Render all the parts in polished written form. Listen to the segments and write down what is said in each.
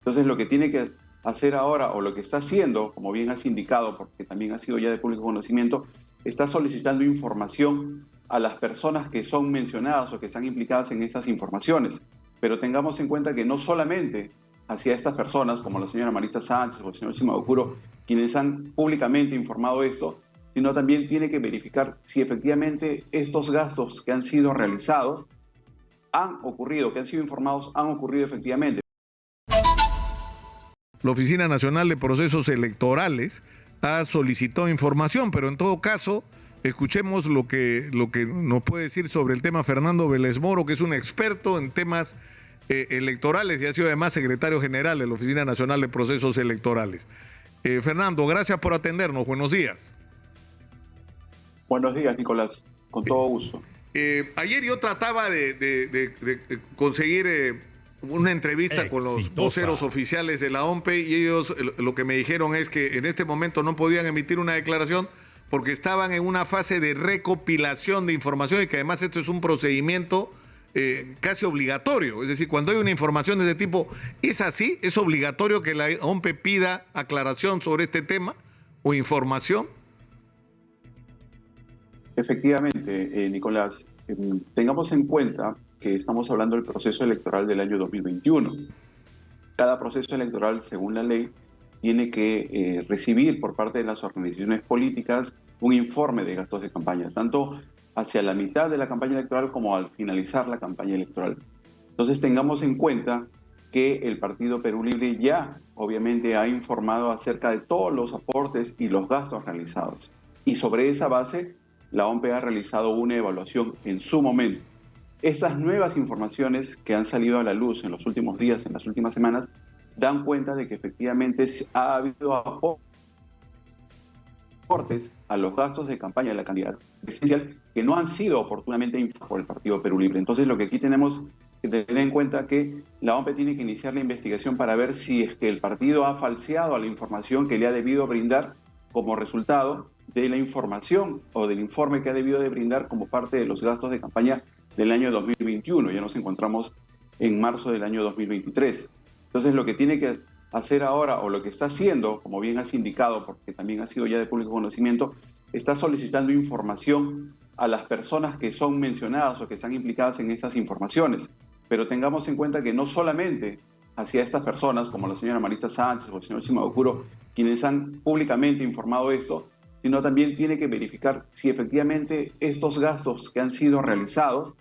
Entonces, lo que tiene que hacer ahora, o lo que está haciendo, como bien has indicado, porque también ha sido ya de público conocimiento, está solicitando información a las personas que son mencionadas o que están implicadas en estas informaciones. Pero tengamos en cuenta que no solamente hacia estas personas, como la señora Marisa Sánchez o el señor Shimabukuro, quienes han públicamente informado esto, sino también tiene que verificar si efectivamente estos gastos que han sido realizados han ocurrido, que han sido informados, han ocurrido efectivamente. La Oficina Nacional de Procesos Electorales ha solicitado información, pero en todo caso, escuchemos lo que nos puede decir sobre el tema Fernando Vélez Moro, que es un experto en temas electorales y ha sido además secretario general de la Oficina Nacional de Procesos Electorales. Fernando, gracias por atendernos. Buenos días. Buenos días, Nicolás. Con todo gusto. Ayer yo trataba de conseguir una entrevista con los voceros oficiales de la OMPE y ellos lo que me dijeron es que en este momento no podían emitir una declaración porque estaban en una fase de recopilación de información y que además esto es un procedimiento casi obligatorio. Es decir, cuando hay una información de ese tipo, ¿es así? ¿Es obligatorio que la OMPE pida aclaración sobre este tema o información? Efectivamente, Nicolás, tengamos en cuenta que estamos hablando del proceso electoral del año 2021. Cada proceso electoral, según la ley, tiene que recibir por parte de las organizaciones políticas un informe de gastos de campaña, tanto hacia la mitad de la campaña electoral como al finalizar la campaña electoral. Entonces tengamos en cuenta que el Partido Perú Libre ya obviamente ha informado acerca de todos los aportes y los gastos realizados. Y sobre esa base, la OMPE ha realizado una evaluación en su momento. Estas nuevas informaciones que han salido a la luz en los últimos días, en las últimas semanas, dan cuenta de que efectivamente ha habido aportes a los gastos de campaña de la candidata presidencial que no han sido oportunamente informados por el Partido Perú Libre. Entonces, lo que aquí tenemos que tener en cuenta que la OMPE tiene que iniciar la investigación para ver si es que el partido ha falseado a la información que le ha debido brindar como resultado de la información o del informe que ha debido de brindar como parte de los gastos de campaña del año 2021. Ya nos encontramos en marzo del año 2023. Entonces, lo que tiene que hacer ahora, o lo que está haciendo, como bien has indicado, porque también ha sido ya de público conocimiento, está solicitando información a las personas que son mencionadas o que están implicadas en estas informaciones. Pero tengamos en cuenta que no solamente hacia estas personas, como la señora Marisa Sánchez o el señor Shimabukuro, quienes han públicamente informado esto, sino también tiene que verificar si efectivamente estos gastos que han sido realizados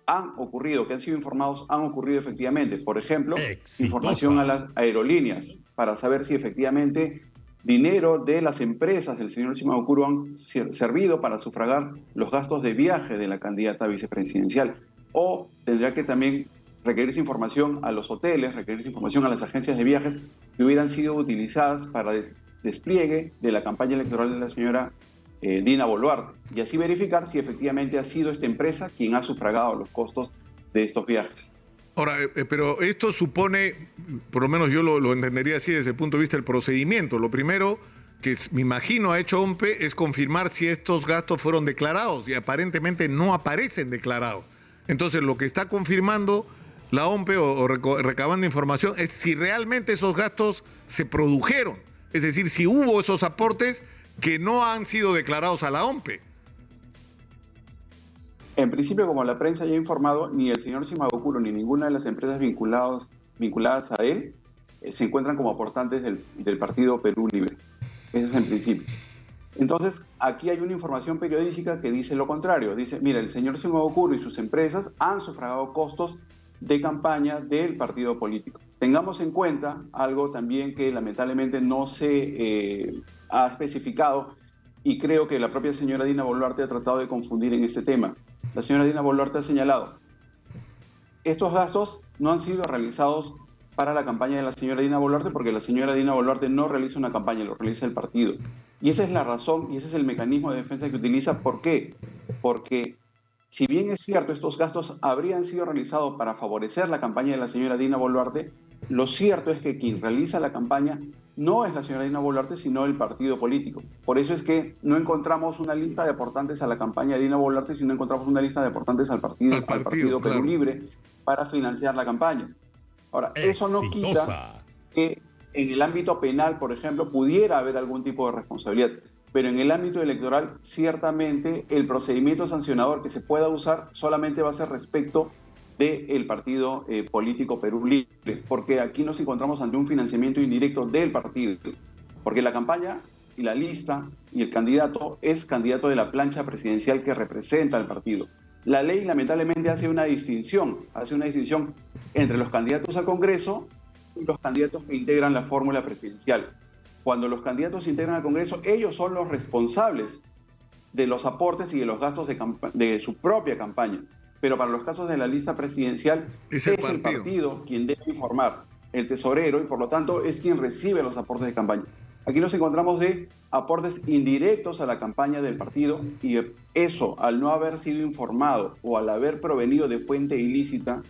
han ocurrido, que han sido informados, han ocurrido efectivamente. Por ejemplo, información a las aerolíneas, para saber si efectivamente dinero de las empresas del señor Shimabukuro han servido para sufragar los gastos de viaje de la candidata vicepresidencial. O tendrá que también requerirse información a los hoteles, requerirse información a las agencias de viajes que hubieran sido utilizadas para despliegue de la campaña electoral de la señora Dina Boluarte, y así verificar si efectivamente ha sido esta empresa quien ha sufragado los costos de estos viajes. Ahora, pero esto supone, por lo menos yo lo entendería así desde el punto de vista del procedimiento. Lo primero que me imagino ha hecho OMPE es confirmar si estos gastos fueron declarados y aparentemente no aparecen declarados. Entonces, lo que está confirmando la OMPE o recabando información es si realmente esos gastos se produjeron. Es decir, si hubo esos aportes que no han sido declarados a la OMPE. En principio, como la prensa ya ha informado, ni el señor Shimabukuro ni ninguna de las empresas vinculadas a él se encuentran como aportantes del Partido Perú Libre. Ese es en principio. Entonces, aquí hay una información periodística que dice lo contrario. Dice, mira, el señor Shimabukuro y sus empresas han sufragado costos de campaña del partido político. Tengamos en cuenta algo también que lamentablemente no se ha especificado, y creo que la propia señora Dina Boluarte ha tratado de confundir en este tema. La señora Dina Boluarte ha señalado, estos gastos no han sido realizados para la campaña de la señora Dina Boluarte porque la señora Dina Boluarte no realiza una campaña, lo realiza el partido. Y esa es la razón y ese es el mecanismo de defensa que utiliza. ¿Por qué? Porque si bien es cierto, estos gastos habrían sido realizados para favorecer la campaña de la señora Dina Boluarte, lo cierto es que quien realiza la campaña no es la señora Dina Boluarte, sino el partido político. Por eso es que no encontramos una lista de aportantes a la campaña de Dina Boluarte, sino encontramos una lista de aportantes al partido Perú claro. Libre para financiar la campaña. Ahora, eso no quita que en el ámbito penal, por ejemplo, pudiera haber algún tipo de responsabilidad, pero en el ámbito electoral, ciertamente el procedimiento sancionador que se pueda usar solamente va a ser respecto del partido político Perú Libre, porque aquí nos encontramos ante un financiamiento indirecto del partido, porque la campaña y la lista y el candidato es candidato de la plancha presidencial que representa al partido. La ley lamentablemente hace una distinción entre los candidatos al Congreso y los candidatos que integran la fórmula presidencial. Cuando los candidatos integran al Congreso, ellos son los responsables de los aportes y de los gastos de su propia campaña. Pero para los casos de la lista presidencial, es el partido quien debe informar, el tesorero, y por lo tanto es quien recibe los aportes de campaña. Aquí nos encontramos de aportes indirectos a la campaña del partido, y eso, al no haber sido informado o al haber provenido de fuente ilícita,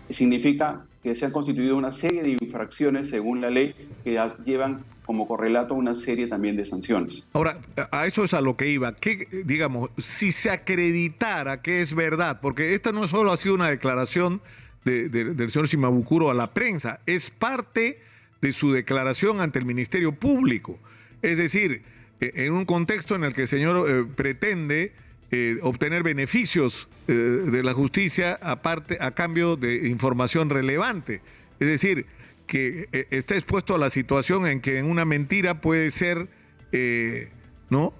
significa que se han constituido una serie de infracciones según la ley que llevan como correlato una serie también de sanciones. Ahora, a eso es a lo que iba. Que, digamos, si se acreditara que es verdad, porque esta no solo ha sido una declaración del señor Shimabukuro a la prensa, es parte de su declaración ante el Ministerio Público. Es decir, en un contexto en el que el señor pretende obtener beneficios de la justicia a cambio de información relevante. Es decir, que está expuesto a la situación en que en una mentira puede ser ¿no?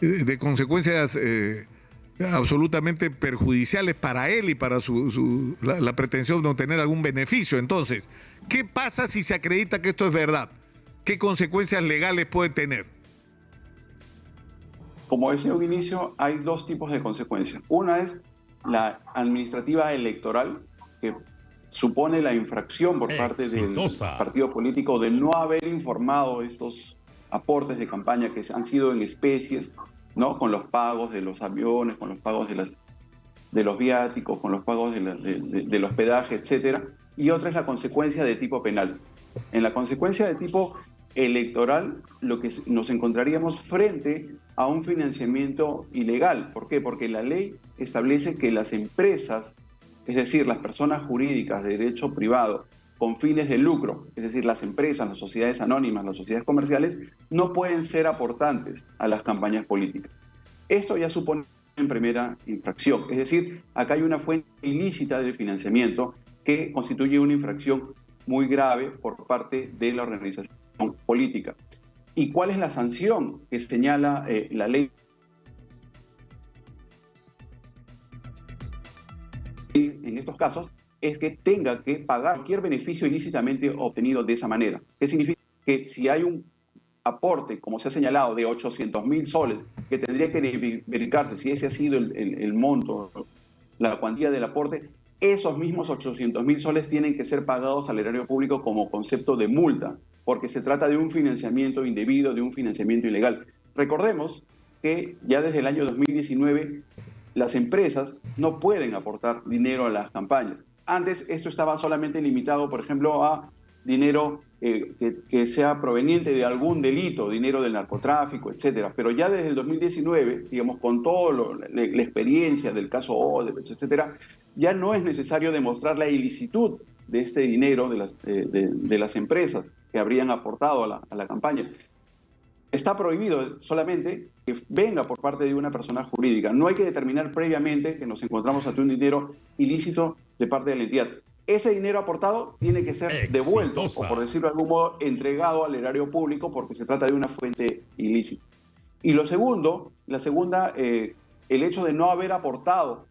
de consecuencias absolutamente perjudiciales para él y para la pretensión de obtener algún beneficio. Entonces, ¿qué pasa si se acredita que esto es verdad? ¿Qué consecuencias legales puede tener? Como decía al inicio, hay dos tipos de consecuencias. Una es la administrativa electoral, que supone la infracción por parte del partido político de no haber informado estos aportes de campaña que han sido en especies, ¿no? Con los pagos de los aviones, con los pagos de los viáticos, con los pagos del hospedaje, etcétera. Y otra es la consecuencia de tipo penal. En la consecuencia de tipo electoral, lo que nos encontraríamos frente a un financiamiento ilegal. ¿Por qué? Porque la ley establece que las empresas, es decir, las personas jurídicas de derecho privado con fines de lucro, es decir, las empresas, las sociedades anónimas, las sociedades comerciales, no pueden ser aportantes a las campañas políticas. Esto ya supone en primera infracción, es decir, acá hay una fuente ilícita del financiamiento que constituye una infracción muy grave por parte de la organización política. ¿Y cuál es la sanción que señala la ley? En estos casos es que tenga que pagar cualquier beneficio ilícitamente obtenido de esa manera. ¿Qué significa? Que si hay un aporte, como se ha señalado, de 800.000 soles, que tendría que verificarse si ese ha sido el monto, la cuantía del aporte, esos mismos 800.000 soles tienen que ser pagados al erario público como concepto de multa, porque se trata de un financiamiento indebido, de un financiamiento ilegal. Recordemos que ya desde el año 2019 las empresas no pueden aportar dinero a las campañas. Antes esto estaba solamente limitado, por ejemplo, a dinero que sea proveniente de algún delito, dinero del narcotráfico, etcétera. Pero ya desde el 2019, digamos, con toda la experiencia del caso Odebrecht, etcétera, ya no es necesario demostrar la ilicitud de este dinero de las empresas que habrían aportado a la campaña. Está prohibido solamente que venga por parte de una persona jurídica. No hay que determinar previamente que nos encontramos ante un dinero ilícito de parte de la entidad. Ese dinero aportado tiene que ser devuelto, o por decirlo de algún modo, entregado al erario público, porque se trata de una fuente ilícita. Y lo segundo, el hecho de no haber aportado,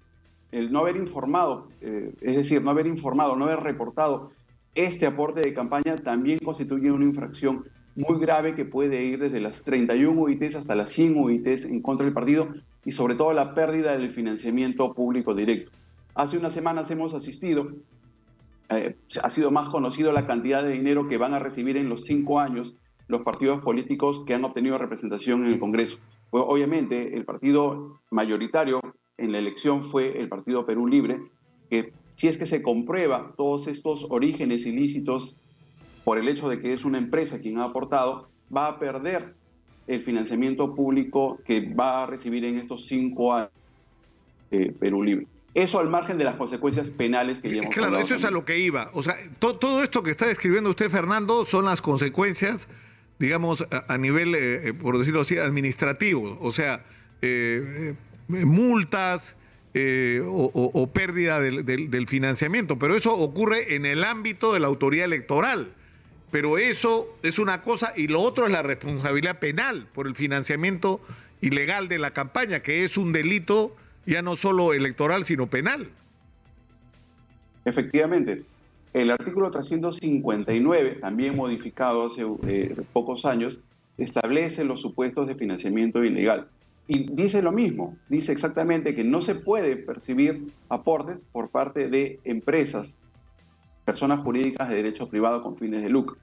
el no haber informado, es decir, no haber informado, no haber reportado este aporte de campaña, también constituye una infracción muy grave que puede ir desde las 31 UITs hasta las 100 UITs en contra del partido, y sobre todo la pérdida del financiamiento público directo. Hace unas semanas hemos asistido, ha sido más conocido la cantidad de dinero que van a recibir en los 5 años los partidos políticos que han obtenido representación en el Congreso. Pues, obviamente, el partido mayoritario en la elección fue el Partido Perú Libre, que si es que se comprueba todos estos orígenes ilícitos por el hecho de que es una empresa quien ha aportado, va a perder el financiamiento público que va a recibir en estos 5 años Perú Libre. Eso al margen de las consecuencias penales que ya hemos hablado. Claro, eso es a lo que iba. O sea, todo esto que está describiendo usted, Fernando, son las consecuencias, digamos, a nivel, por decirlo así, administrativo. O sea, multas o pérdida del financiamiento. Pero eso ocurre en el ámbito de la autoridad electoral. Pero eso es una cosa y lo otro es la responsabilidad penal por el financiamiento ilegal de la campaña, que es un delito ya no solo electoral, sino penal. Efectivamente. El artículo 359, también modificado hace pocos años, establece los supuestos de financiamiento ilegal. Y dice lo mismo, dice exactamente que no se puede percibir aportes por parte de empresas, personas jurídicas de derecho privado con fines de lucro.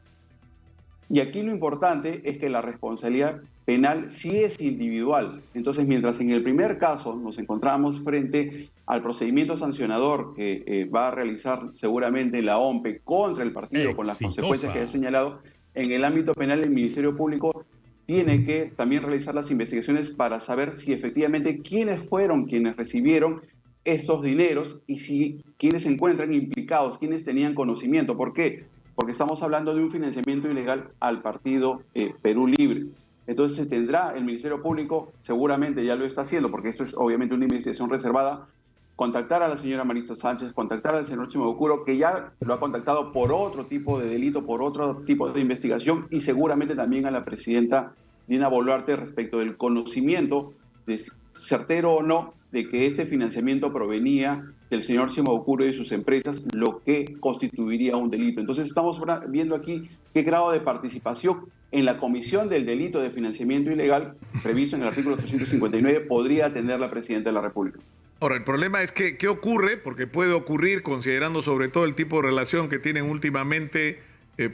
Y aquí lo importante es que la responsabilidad penal sí es individual. Entonces, mientras en el primer caso nos encontramos frente al procedimiento sancionador que va a realizar seguramente la OMPE contra el partido con las consecuencias que he señalado, en el ámbito penal el Ministerio Público tiene que también realizar las investigaciones para saber si efectivamente quiénes fueron quienes recibieron estos dineros y si quienes se encuentran implicados, quienes tenían conocimiento. ¿Por qué? Porque estamos hablando de un financiamiento ilegal al partido Perú Libre. Entonces se tendrá el Ministerio Público, seguramente ya lo está haciendo, porque esto es obviamente una investigación reservada, contactar a la señora Maritza Sánchez, contactar al señor Chimabukuro, que ya lo ha contactado por otro tipo de delito, por otro tipo de investigación, y seguramente también a la presidenta Dina Boluarte respecto del conocimiento, de certero o no, de que este financiamiento provenía del señor Chimabukuro y de sus empresas, lo que constituiría un delito. Entonces estamos viendo aquí qué grado de participación en la comisión del delito de financiamiento ilegal previsto en el artículo 359 podría tener la presidenta de la República. Ahora, el problema es que, ¿qué ocurre? Porque puede ocurrir, considerando sobre todo el tipo de relación que tienen últimamente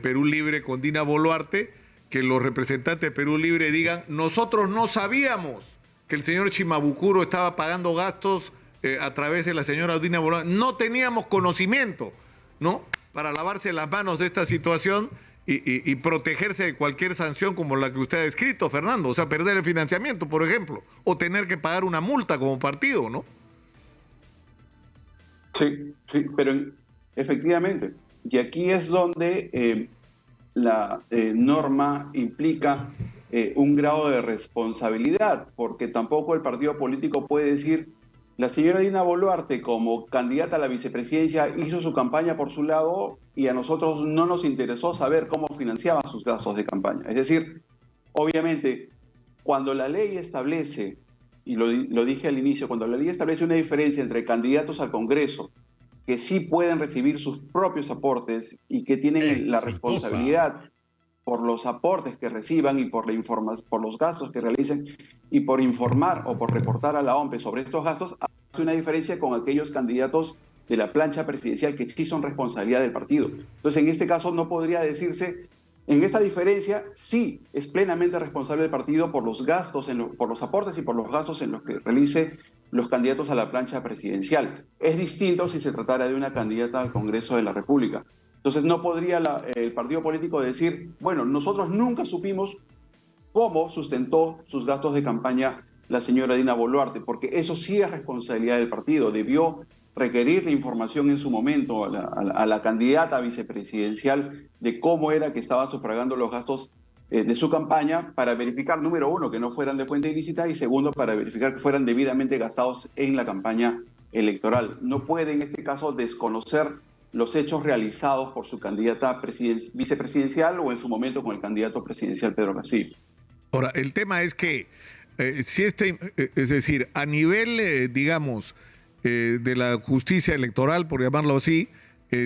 Perú Libre con Dina Boluarte, que los representantes de Perú Libre digan, nosotros no sabíamos que el señor Chimabukuro estaba pagando gastos a través de la señora Dina Boluarte. No teníamos conocimiento, ¿no? Para lavarse las manos de esta situación y protegerse de cualquier sanción como la que usted ha descrito, Fernando. O sea, perder el financiamiento, por ejemplo, o tener que pagar una multa como partido, ¿no? Sí, pero efectivamente. Y aquí es donde la norma implica un grado de responsabilidad, porque tampoco el partido político puede decir, la señora Dina Boluarte como candidata a la vicepresidencia hizo su campaña por su lado y a nosotros no nos interesó saber cómo financiaba sus gastos de campaña. Es decir, obviamente, cuando la ley establece, y lo dije al inicio, cuando la ley establece una diferencia entre candidatos al Congreso que sí pueden recibir sus propios aportes y que tienen la responsabilidad por los aportes que reciban y por los gastos que realicen y por informar o por reportar a la OMPE sobre estos gastos, hace una diferencia con aquellos candidatos de la plancha presidencial que sí son responsabilidad del partido. Entonces, en este caso no podría decirse, en esta diferencia sí es plenamente responsable el partido por los gastos, por los aportes y por los gastos en los que realice los candidatos a la plancha presidencial. Es distinto si se tratara de una candidata al Congreso de la República. Entonces no podría el partido político decir, bueno, nosotros nunca supimos cómo sustentó sus gastos de campaña la señora Dina Boluarte, porque eso sí es responsabilidad del partido. Debió requerir la información en su momento a la candidata vicepresidencial de cómo era que estaba sufragando los gastos de su campaña para verificar, número uno, que no fueran de fuente ilícita y segundo, para verificar que fueran debidamente gastados en la campaña electoral. No puede en este caso desconocer los hechos realizados por su candidata vicepresidencial o en su momento con el candidato presidencial Pedro Castillo. Ahora, el tema es que, es decir, a nivel, digamos, de la justicia electoral, por llamarlo así,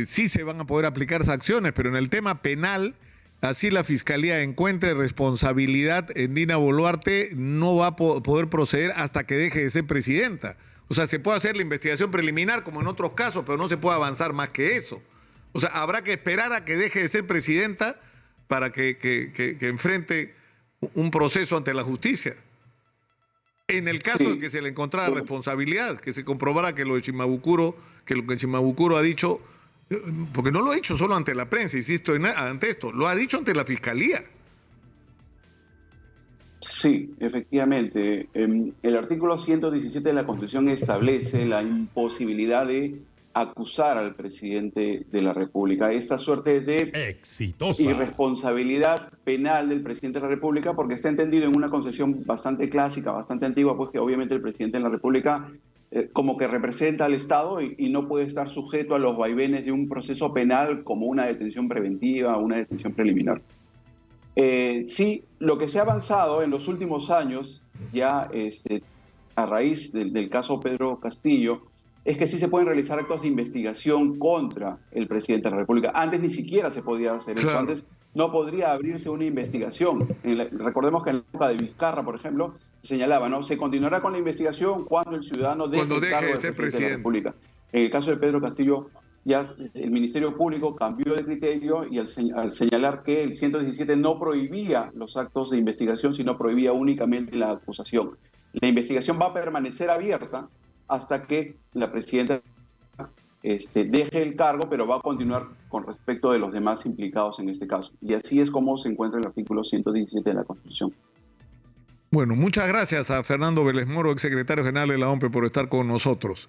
sí se van a poder aplicar sanciones, pero en el tema penal, así la Fiscalía encuentre responsabilidad en Dina Boluarte, no va a poder proceder hasta que deje de ser presidenta. O sea, se puede hacer la investigación preliminar como en otros casos, pero no se puede avanzar más que eso. O sea, habrá que esperar a que deje de ser presidenta para que enfrente un proceso ante la justicia. En el caso de que se le encontrara responsabilidad, que se comprobara que lo de Chimabukuro, que lo que Chimabukuro ha dicho, porque no lo ha dicho solo ante la prensa, insisto, ante esto, lo ha dicho ante la Fiscalía. Sí, efectivamente. El artículo 117 de la Constitución establece la imposibilidad de acusar al presidente de la República. Esta suerte de Exitosa. irresponsabilidad penal del presidente de la República, porque está entendido en una concepción bastante clásica, bastante antigua, pues que obviamente el presidente de la República como que representa al Estado y no puede estar sujeto a los vaivenes de un proceso penal como una detención preventiva o una detención preliminar. Sí, lo que se ha avanzado en los últimos años, ya a raíz del caso Pedro Castillo, es que sí se pueden realizar actos de investigación contra el presidente de la República. Antes ni siquiera se podía hacer eso. Antes no podría abrirse una investigación. Recordemos que en la época de Vizcarra, por ejemplo, se señalaba, ¿no? Se continuará con la investigación cuando el ciudadano deje el cargo de ser presidente de la República. En el caso de Pedro Castillo, ya el Ministerio Público cambió de criterio y al señalar que el 117 no prohibía los actos de investigación, sino prohibía únicamente la acusación. La investigación va a permanecer abierta hasta que la presidenta deje el cargo, pero va a continuar con respecto de los demás implicados en este caso. Y así es como se encuentra el artículo 117 de la Constitución. Bueno, muchas gracias a Fernando Vélez Moro, exsecretario general de la OMPE, por estar con nosotros.